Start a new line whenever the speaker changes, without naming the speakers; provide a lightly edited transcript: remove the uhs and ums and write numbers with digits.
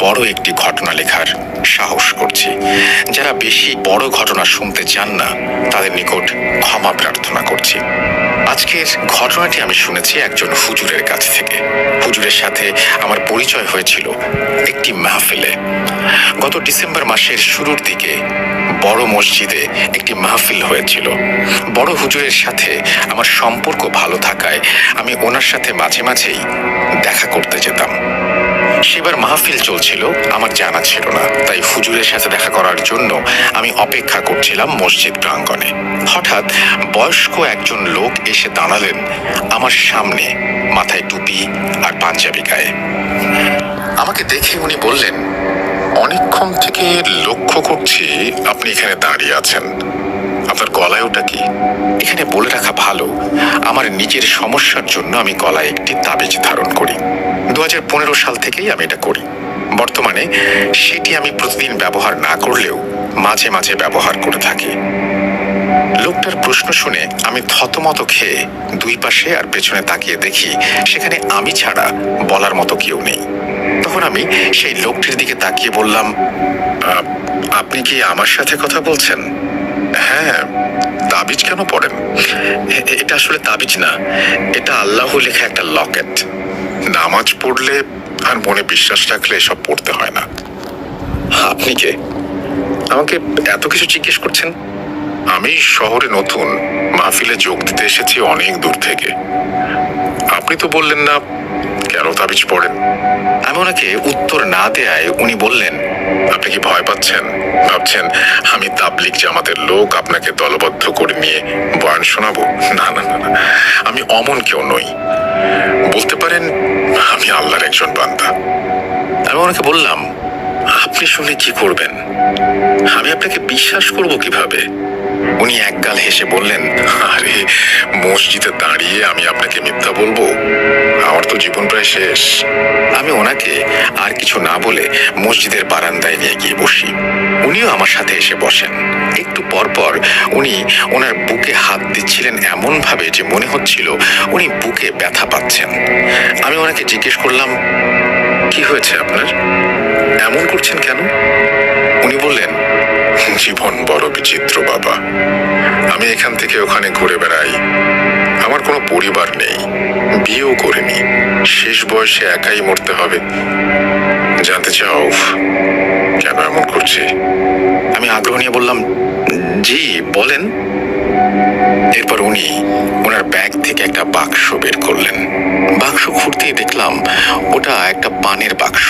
বড় একটি ঘটনা লেখার সাহস করছি। যারা বেশি বড় ঘটনা শুনতে চান না তাদের নিকট ক্ষমা প্রার্থনা করছি। আজকের ঘটনাটি আমি শুনেছি একজন হুজুরের কাছ থেকে। হুজুরের সাথে আমার পরিচয় হয়েছিল একটি মাহফিলে। গত ডিসেম্বর মাসের শুরুর দিকে বড় মসজিদে একটি মাহফিল হয়েছিল। বড় হুজুরের সাথে আমার সম্পর্ক ভালো থাকায় আমি ওনার সাথে মাঝে মাঝেই দেখা করতে যেতাম। সেবার মাহফিল চলছিল, আমার জানা ছিল না, তাই হুজুরের সাথে দেখা করার জন্য আমি অপেক্ষা করছিলাম মসজিদ প্রাঙ্গণে। হঠাৎ বয়স্ক একজন লোক এসে দাঁড়ালেন আমার সামনে, মাথায় টুপি আর পাঞ্জাবি গায়ে। আমাকে দেখে উনি বললেন, অনেকক্ষণ থেকে লক্ষ্য করছি আপনি এখানে দাঁড়িয়ে আছেন, আপনার গলায় ওটা কি? এখানে বলে রাখা ভালো, আমার নিজের সমস্যার জন্য আমি গলায় একটি তাবিজ ধারণ করি। 2015 সাল থেকেই আমি এটা করি। বর্তমানে সেটি আমি প্রতিদিন ব্যবহার না করলেও মাঝে মাঝে ব্যবহার করে থাকি। লোকটার প্রশ্ন শুনে আমি থতমত খেয়ে দুই পাশে আর পেছনে তাকিয়ে দেখি সেখানে আমি ছাড়া বলার মতো কেউ নেই। তখন আমি সেই লোকটির দিকে তাকিয়ে বললাম, আপনি কি আমার সাথে কথা বলছেন? হ্যাঁ। তাবিজ কেন পড়েন? এটা আসলে তাবিজ না, এটা আল্লাহ লেখা একটা লকেট। নামাজ পড়লে আর মনে বিশ্বাস রাখলে এসব পড়তে হয় না। আপনি কে? আমাকে এত কিছু জিজ্ঞেস করছেন? আমি শহরে নতুন, মাহফিলে যোগ দিতে এসেছি অনেক দূর থেকে। আপনি তো বললেন না কেন তাবিজ পড়েন। আমি ওনাকে উত্তর না দেয়ায় উনি বললেন, আপনি কি ভয় পাচ্ছেন? ভাবছেন আমি তাবলিগ জামাতের লোক, আপনাকে দলবদ্ধ করে নিয়ে বয়ান শোনাবো? না না না, আমি অমন কেউ নই। বলতে পারেন আমি আল্লাহর একজন বান্দা। আমি ওনাকে বললাম, আপনি শুনে কি করবেন? আমি আপনাকে বিশ্বাস করব কিভাবে? উনি একগাল হেসে বললেন, আরে মসজিদে দাঁড়িয়ে আমি আপনাকে মিথ্যা বলবো? আমার তো জীবন প্রায় শেষ। আমি ওনাকে আর কিছু না বলে মসজিদের বারান্দায় নিয়ে গিয়ে বসি। উনিও আমার সাথে এসে বসেন। একটু পর পর উনি ওনার বুকে হাত দিচ্ছিলেন এমন ভাবে যে মনে হচ্ছিল উনি বুকে ব্যথা পাচ্ছেন। আমি ওনাকে জিজ্ঞেস করলাম, কি হয়েছে আপনার? এমন করছেন কেন? উনি বললেন, জীবন বড় বিচিত্র বাবা। আমি এখান থেকে ওখানে ঘুরে বেড়াই। আমার কোনো পরিবার নেই, বিয়েও করিনি। শেষ বয়সে একাই মরতে হবে। জানতে চাও কেন এমন করছি? আমি আগ্রহ নিয়ে বললাম, জি বলেন। এরপর উনি ওনার ব্যাগ থেকে একটা বাক্স বের করলেন। বাক্স খুঁড়তেই দেখলাম ওটা একটা পানের বাক্স।